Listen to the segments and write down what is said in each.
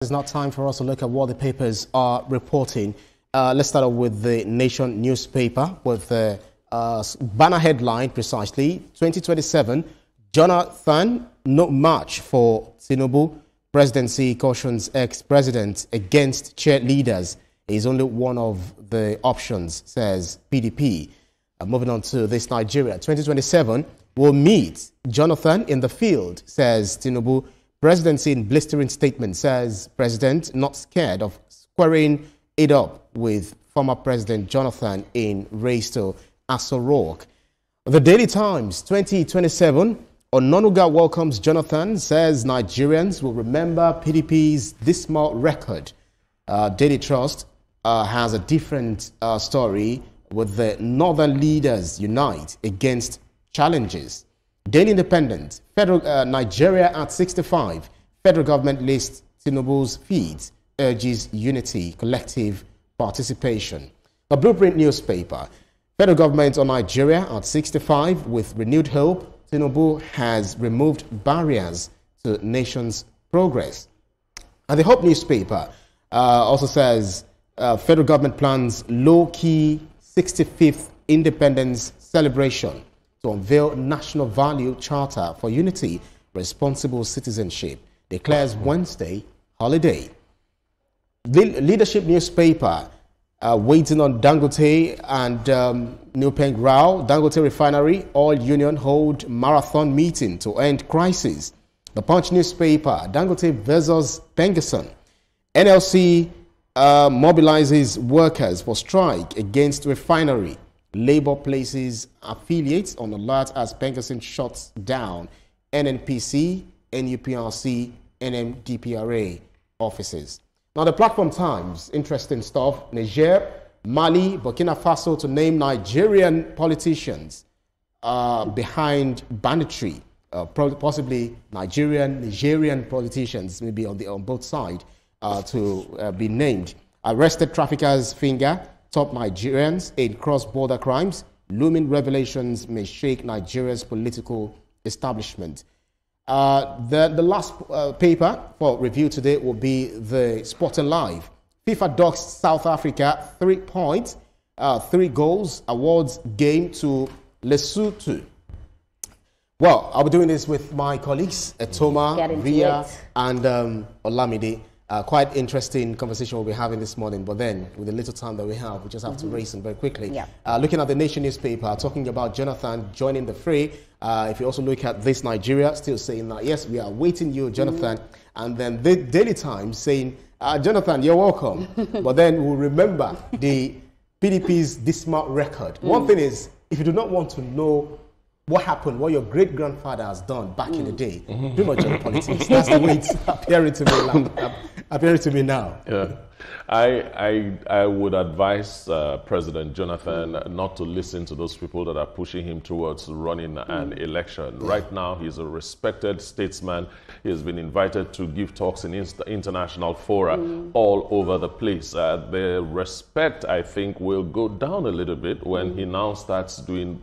It's not time for us to look at what the papers are reporting. Let's start off with the Nation newspaper with the banner headline precisely. 2027, Jonathan, no match for Tinubu. Presidency cautions ex-president against cheerleaders is only one of the options, says PDP. Moving on to this, Nigeria. 2027 will meet Jonathan in the field, says Tinubu. Presidency in blistering statement, says President, not scared of squaring it up with former President Jonathan in race to Aso Rock. The Daily Times, 2027, Ononuga welcomes Jonathan, says Nigerians will remember PDP's dismal record. Daily Trust has a different story with the northern leaders unite against challenges. Daily Independent, Nigeria at 65. Federal government lists Tinubu's feeds, urges unity, collective participation. A Blueprint newspaper, federal government on Nigeria at 65 with renewed hope. Tinubu has removed barriers to nation's progress. And the Hope newspaper also says federal government plans low-key 65th independence celebration to unveil national value charter for unity, responsible citizenship, declares Wednesday holiday. The Leadership newspaper waiting on Dangote and New Peng Rao. Dangote Refinery, all union hold marathon meeting to end crisis. The Punch newspaper, Dangote versus PENGASSAN. NLC mobilizes workers for strike against refinery. Labour places affiliates on alert as PENGASSAN shuts down NNPC, NUPRC, NMDPRA offices. Now, the Platform Times, interesting stuff. Niger, Mali, Burkina Faso to name Nigerian politicians behind banditry. Possibly Nigerian politicians, maybe on both sides, to be named. Arrested traffickers' finger. Top Nigerians in cross-border crimes. Looming revelations may shake Nigeria's political establishment. The last paper for review today will be the Sport and Live. FIFA docks South Africa 3 points, 3 goals, awards game to Lesotho. Well, I'll be doing this with my colleagues, Etoma, Ria, and Olamide. Quite interesting conversation we'll be having this morning, but then with the little time that we have, we just have to race them very quickly. Yeah. Looking at the Nation newspaper, talking about Jonathan joining the fray. If you also look at this Nigeria, still saying that, yes, we are waiting you, Jonathan. And then the Daily Times saying, Jonathan, you're welcome. But then we'll remember the PDP's dismal record. One thing is, if you do not want to know what happened, what your great-grandfather has done back in the day, do not join politics. That's the way it's appearing to me now. Yeah. I would advise President Jonathan not to listen to those people that are pushing him towards running an election. Right now, he's a respected statesman. He has been invited to give talks in international fora all over the place. The respect, I think, will go down a little bit when he now starts doing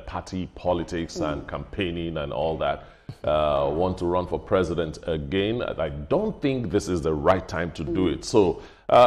party politics and campaigning and all that. Want to run for president again. I don't think this is the right time to do it. So,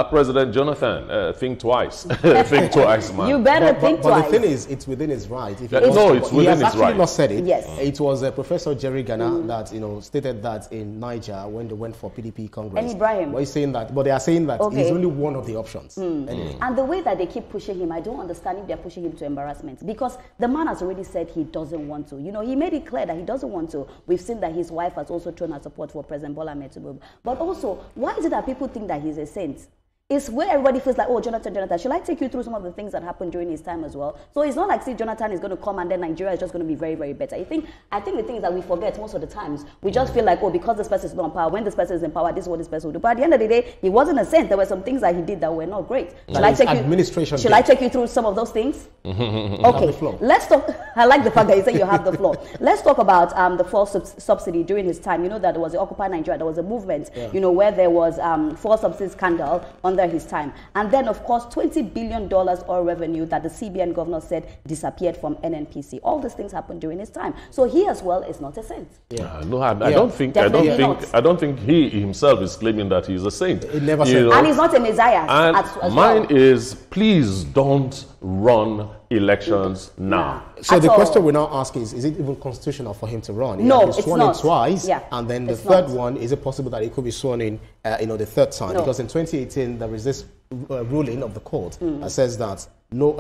President Jonathan, think twice. Think twice, man. You better think twice. But the thing is, it's within his right. If no, it's within his right. He has actually not said it. Yes. It was Professor Jerry Ghana that stated that in Niger when they went for PDP Congress. And Ibrahim. But he's saying that, but they are saying that he's only one of the options. Anyway. And the way that they keep pushing him, I don't understand if they're pushing him to embarrassment, because the man has already said he doesn't want to. He made it clear that he doesn't want to. We've seen that his wife has also shown her support for President Bola Ahmed Tinubu. But also, why is it that people think that he's a saint? It's where everybody feels like, oh, Jonathan. Should I take you through some of the things that happened during his time as well? So it's not like, see, Jonathan is going to come and then Nigeria is just going to be very, very better. I think the thing is that we forget most of the times. We just feel like, oh, because this person is not in power, when this person is in power, this is what this person will do. But at the end of the day, he wasn't a saint. There were some things that he did that were not great. Should I take you through some of those things? Okay, let's talk. I like the fact that you say you have the floor. Let's talk about the fuel subsidy during his time. You know that there was the Occupy Nigeria. There was a movement, where there was fuel subsidy scandal on under his time. And then, of course, $20 billion oil revenue that the CBN governor said disappeared from NNPC. All these things happened during his time. So he as well is not a saint. No, I don't think he himself is claiming that he's a saint. It never said. And he's not a messiah. And as mine well. is, please don't run elections now. So the question we're now asking is it even constitutional for him to run? No, he's it's sworn not. in twice, Yeah, and then the it's third not. one, is it possible that he could be sworn in, the third time? No. Because in 2018 there is this ruling of the court that says that no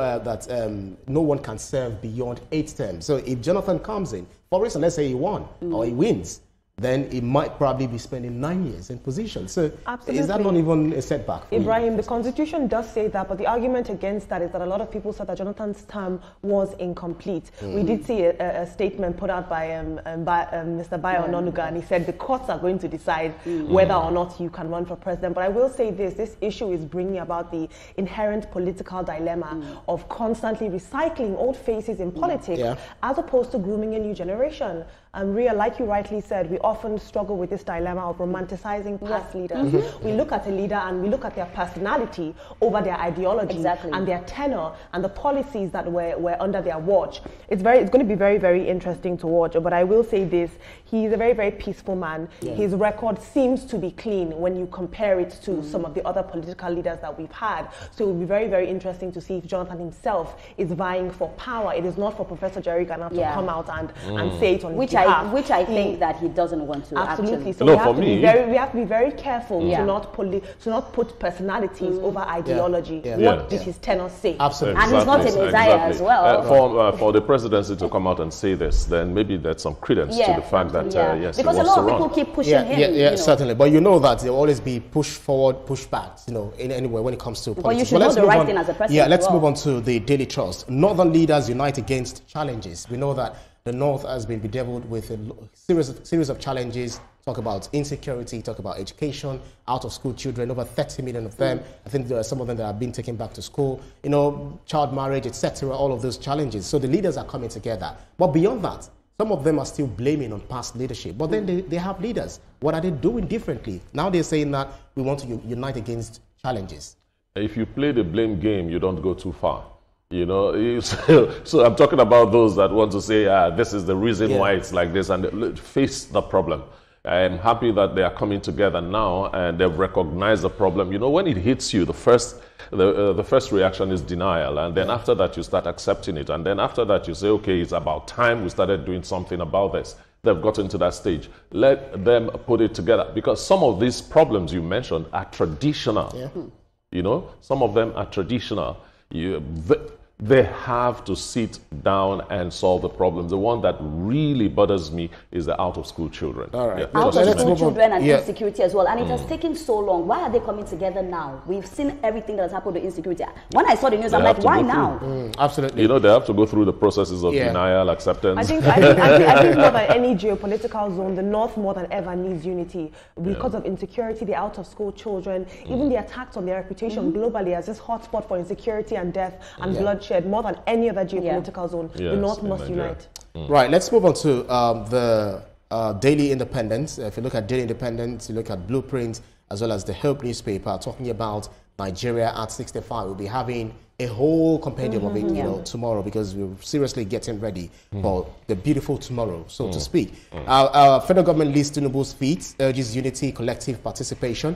one can serve beyond 8 terms. So if Jonathan comes in, for instance, let's say he won or he wins, then he might probably be spending 9 years in position. So is that not even a setback for Ibrahim, the Constitution does say that, but the argument against that is that a lot of people said that Jonathan's term was incomplete. We did see a statement put out by Mr. Bayo Ononuga, and he said the courts are going to decide whether or not you can run for president. But I will say this issue is bringing about the inherent political dilemma of constantly recycling old faces in politics as opposed to grooming a new generation. Ria, like you rightly said, we often struggle with this dilemma of romanticizing past leaders. We look at a leader and we look at their personality over their ideology and their tenor and the policies that were under their watch. It's going to be very, very interesting to watch. But I will say this, he's a very, very peaceful man. His record seems to be clean when you compare it to some of the other political leaders that we've had. So it will be very, very interesting to see if Jonathan himself is vying for power. It is not for Professor Jerry Ghana to come out and say it on his behalf. Which I think that he doesn't want to. Absolutely. Actually. So we have to be very careful to not put personalities over ideology. What did his tenor say? Absolutely. And he's not a messiah as well. For the presidency to come out and say this, then maybe there's some credence to the fact that yes, because he a wants lot of to people run. keep pushing him. Yeah, certainly. But you know that there will always be push forward, push back, in any way when it comes to politics. But you should know the right thing as a president. Yeah, let's move on to the Daily Trust. Northern leaders unite against challenges. We know that the North has been bedeviled with a series of challenges. Talk about insecurity, talk about education, out-of-school children, over 30 million of them. I think there are some of them that have been taken back to school, child marriage, etc., all of those challenges. So the leaders are coming together. But beyond that, some of them are still blaming on past leadership. But then they have leaders. What are they doing differently? Now they're saying that we want to unite against challenges. If you play the blame game, you don't go too far. So I'm talking about those that want to say, this is the reason why it's like this, and face the problem. I'm happy that they are coming together now and they've recognized the problem. When it hits you, the first reaction is denial, and then after that you start accepting it, and then after that you say, okay, it's about time we started doing something about this. They've gotten to that stage. Let them put it together, because some of these problems you mentioned are traditional. Some of them are traditional. They have to sit down and solve the problems. The one that really bothers me is the out-of-school children. All right. Out-of-school children and insecurity as well. And it has taken so long. Why are they coming together now? We've seen everything that has happened to insecurity. When I saw the news, I'm like, why now? Absolutely. They have to go through the processes of denial, acceptance. I think more than any geopolitical zone, the North more than ever needs unity because of insecurity, the out-of-school children, even the attacks on their reputation globally as this hotspot for insecurity and death and bloodshed, more than any other geopolitical zone. The North must unite. Right, let's move on to the Daily Independent. If you look at Daily Independent, you look at Blueprint, as well as the Hope newspaper, talking about Nigeria at 65. We'll be having a whole compendium of it tomorrow, because we're seriously getting ready for the beautiful tomorrow, so to speak. Our federal government leads Tinubu's feet, urges unity, collective participation.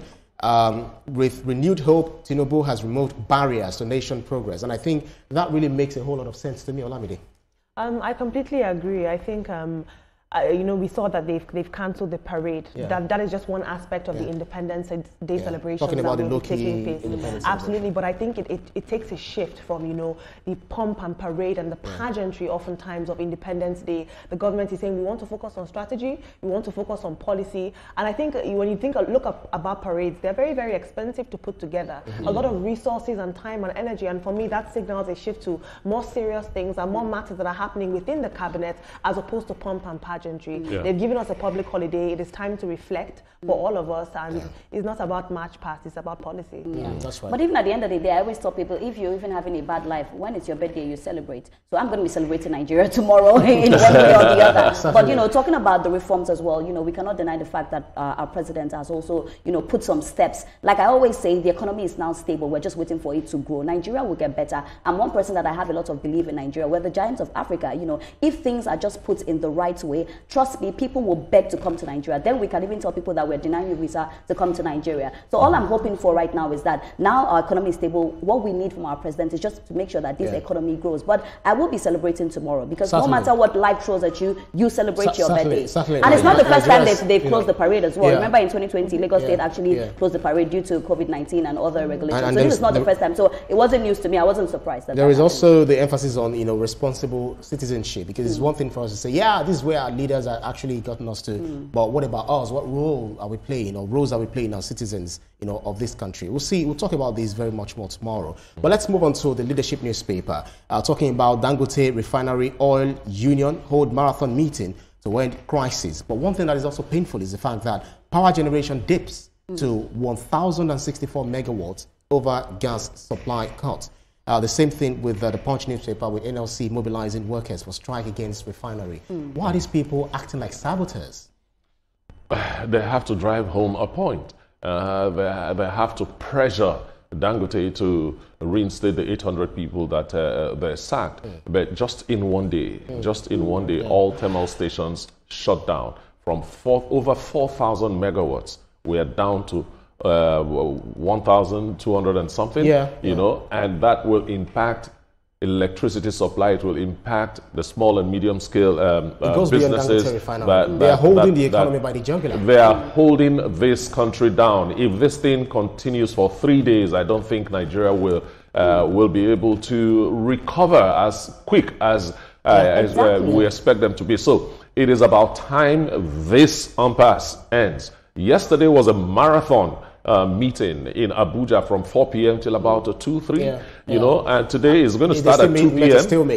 With renewed hope, Tinubu has removed barriers to nation progress. And I think that really makes a whole lot of sense to me, Olamide. I completely agree. I think we saw that they've cancelled the parade. That is just one aspect of the Independence Day celebrations. Talking about that the will be taking Independence place. Absolutely, but I think it takes a shift from the pomp and parade and the pageantry oftentimes of Independence Day. The government is saying we want to focus on strategy, we want to focus on policy, and I think when you look about parades, they're very, very expensive to put together. A lot of resources and time and energy, and for me that signals a shift to more serious things and more matters that are happening within the cabinet as opposed to pomp and pageantry. pageantry. They've given us a public holiday. It is time to reflect for all of us, and it's not about march past, it's about policy. That's right. But even at the end of the day, I always tell people, if you're even having a bad life, when it's your birthday, you celebrate. So I'm going to be celebrating Nigeria tomorrow in one way or the other. But, you know, talking about the reforms as well, you know, we cannot deny the fact that our president has also, you know, put some steps. Like I always say, the economy is now stable. We're just waiting for it to grow. Nigeria will get better. I'm one person that I have a lot of belief in Nigeria. We're the giants of Africa. You know, if things are just put in the right way, trust me, people will beg to come to Nigeria. Then we can even tell people that we're denying you visa to come to Nigeria. So all I'm hoping for right now is that now our economy is stable. What we need from our president is just to make sure that this economy grows. But I will be celebrating tomorrow because no matter what life throws at you, you celebrate your birthday. And it's not the first time they've closed the parade as well. Remember in 2020, Lagos State actually closed the parade due to COVID-19 and other regulations. And so this is not the first time. So it wasn't news to me. I wasn't surprised. There is also the emphasis on, you know, responsible citizenship, because it's one thing for us to say, yeah, this is where our leaders are actually gotten us to. But what about us? What role are we playing, or roles are we playing as citizens, you know, of this country? We'll see. We'll talk about this very much more tomorrow. But let's move on to the leadership newspaper, talking about Dangote Refinery Oil Union hold marathon meeting to end crisis. But one thing that is also painful is the fact that power generation dips to 1,064 megawatts over gas supply cut. The same thing with the Punch newspaper, with NLC mobilizing workers for strike against refinery. Why are these people acting like saboteurs? They have to drive home a point. They have to pressure Dangote to reinstate the 800 people that they sacked. But just in one day, all thermal stations shut down. From over 4,000 megawatts, we are down to 1,200 and something, you know, and that will impact electricity supply. It will impact the small and medium scale businesses. They are holding the economy by the jugular. They are holding this country down. If this thing continues for 3 days, I don't think Nigeria will be able to recover as quick as we expect them to be. So it is about time this impasse ends. Yesterday was a marathon meeting in Abuja from 4 p.m. till about 2, 3, you know, and today is going to start at 2 p.m.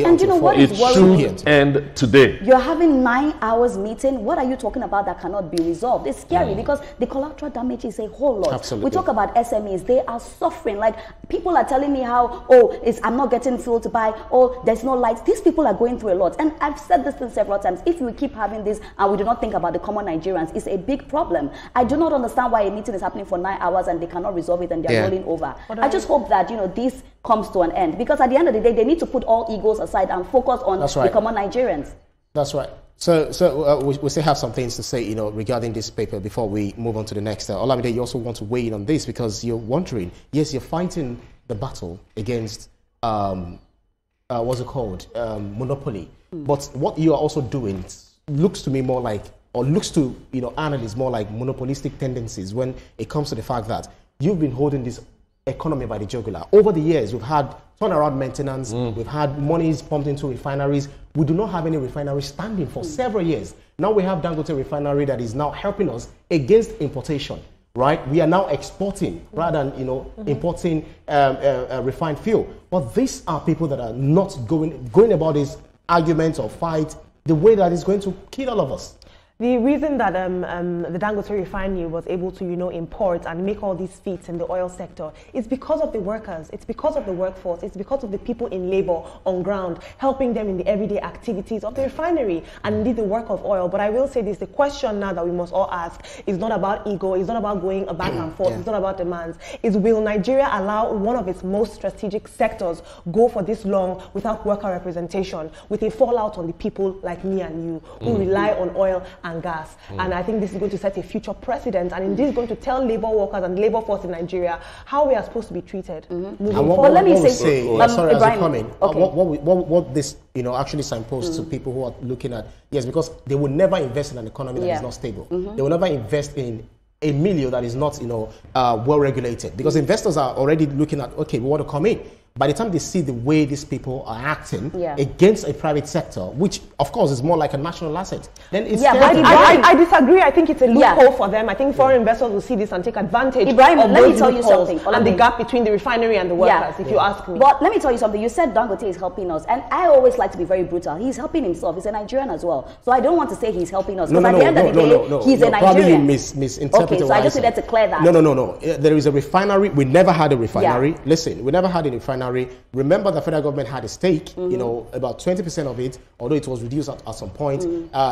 And you know what is worrying? It should end today. You're having 9 hours meeting. What are you talking about that cannot be resolved? It's scary because the collateral damage is a whole lot. Absolutely. We talk about SMEs. They are suffering. Like, people are telling me how, oh, I'm not getting fuel to buy, oh, there's no lights. These people are going through a lot. And I've said this thing several times. If we keep having this and we do not think about the common Nigerians, it's a big problem. I do not understand why a meeting is happening for 9 hours and they cannot resolve it and they're rolling over. I just hope that, you know, this comes to an end, because at the end of the day, they need to put all egos aside and focus on the common Nigerians. That's right. So we still have some things to say, you know, regarding this paper before we move on to the next. Olamide, you also want to weigh in on this, because you're wondering, yes, you're fighting the battle against what's it called, monopoly, but what you are also doing looks to me more like, or looks to, you know, analysts more like monopolistic tendencies when it comes to the fact that you've been holding this economy by the jugular. Over the years, we've had turnaround maintenance, we've had monies pumped into refineries. We do not have any refineries standing for several years. Now we have Dangote Refinery that is now helping us against importation, right? We are now exporting rather than, you know, importing refined fuel. But these are people that are not going about this argument or fight the way that is going to kill all of us. The reason that the Dangote Refinery was able to, you know, import and make all these feats in the oil sector is because of the workers. It's because of the workforce. It's because of the people in labor on ground, helping them in the everyday activities of the refinery and indeed the work of oil. But I will say this, the question now that we must all ask is not about ego. It's not about going back and forth. It's not about demands. Is, will Nigeria allow one of its most strategic sectors go for this long without worker representation, with a fallout on the people like me and you who rely on oil and gas? And I think this is going to set a future precedent, and indeed is going to tell labor workers and labor force in Nigeria how we are supposed to be treated moving forward. Let me say, sorry, as a comment, what this, you know, actually signposts to people who are looking at, yes, because they will never invest in an economy that is not stable. They will never invest in a milieu that is not, you know, well regulated, because investors are already looking at, okay, we want to come in, by the time they see the way these people are acting Yeah. against a private sector, which of course is more like a national asset, then it's Yeah, fair but to I disagree. I think it's a loophole Yeah. for them. I think foreign investors will see this and take advantage Ibrahim, of let me those tell you loopholes something. and the gap between the refinery and the workers, if you ask me. But let me tell you something. You said Dangote is helping us, and I always like to be very brutal. He's helping himself. He's a Nigerian as well. So I don't want to say he's helping us. Because at the end of the day, he's a Probably Nigerian. misinterpreted. Okay, so I just needed to clear that. No. There is a refinery. We never had a refinery. Yeah. Listen, we never had a refinery. Remember, the federal government had a stake. You know, about 20% of it, although it was reduced at some point.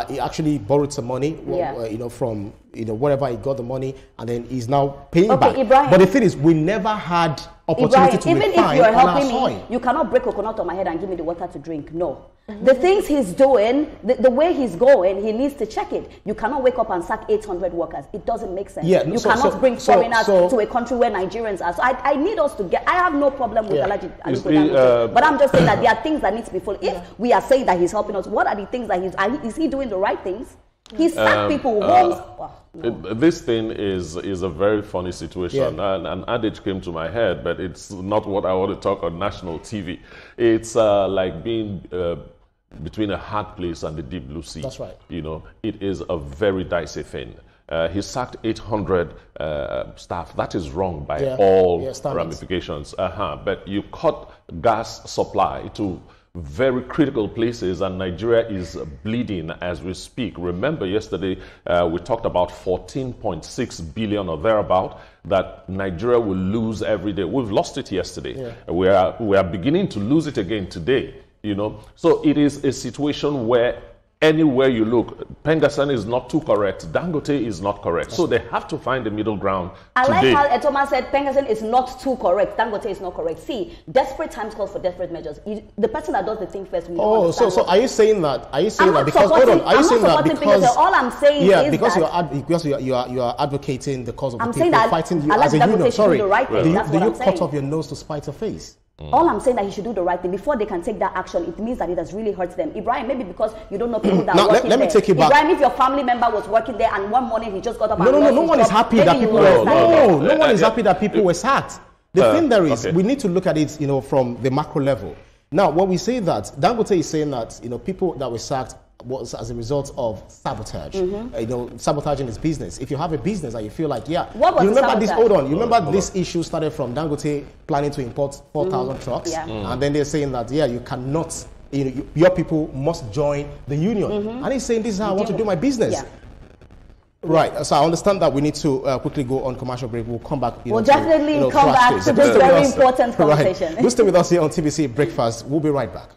He actually borrowed some money. You know, from wherever he got the money, and then he's now paying back. Ibrahim, but the thing is, we never had opportunity to even refine if you're on our helping soil. me, you cannot break coconut on my head and give me the water to drink. No. The things he's doing, the way he's going, he needs to check it. You cannot wake up and sack 800 workers. It doesn't make sense. Yeah, you cannot bring foreigners to a country where Nigerians are. So I need us to get, I have no problem with Aliko Dangote, but I'm just saying that there are things that need to be followed. If we are saying that he's helping us, what are the things that is he doing the right things? He's sacked people, homes. This thing is a very funny situation. And an adage came to my head, but it's not what I want to talk on national TV. It's like being between a hard place and the deep blue sea. That's right. You know, it is a very dicey thing. He sacked 800 staff. That is wrong by all ramifications. But you cut gas supply to very critical places, and Nigeria is bleeding as we speak. Remember yesterday we talked about 14.6 billion or thereabout that Nigeria will lose every day. We've lost it yesterday. We are beginning to lose it again today. You know, so it is a situation where anywhere you look, PENGASSAN is not too correct, Dangote is not correct. So they have to find the middle ground today. Like how Etoma said, PENGASSAN is not too correct, Dangote is not correct. See, desperate times call for desperate measures. The person that does the thing first, we don't so are you saying that? Are you saying that because hold on? Are you saying that because all I'm saying is because that you are advocating the cause of the I'm people saying that fighting you I like as a Dangote union. should Sorry, do the right thing. That's do what you I'm cut saying. off your nose to spite your face? All I'm saying that he should do the right thing. Before they can take that action, it means that it has really hurt them. Ibrahim, maybe because you don't know people that are working let me there. take you back. Ibrahim, if your family member was working there and one morning he just got up and no one is happy that people no one is happy that people were sacked. The thing there is, we need to look at it, from the macro level. Now, when we say that, Dangote is saying that, people that were sacked was as a result of sabotage. Sabotaging his business. If you have a business and you feel like, what was you remember this? Hold on. You remember this issue started from Dangote planning to import 4,000 trucks, and then they're saying that you cannot. Your people must join the union, and he's saying this is how I want to do my business. Right, so I understand that we need to quickly go on commercial break. We'll come back. We'll definitely come back to this very important conversation. Right. We'll stay with us here on TVC Breakfast. We'll be right back.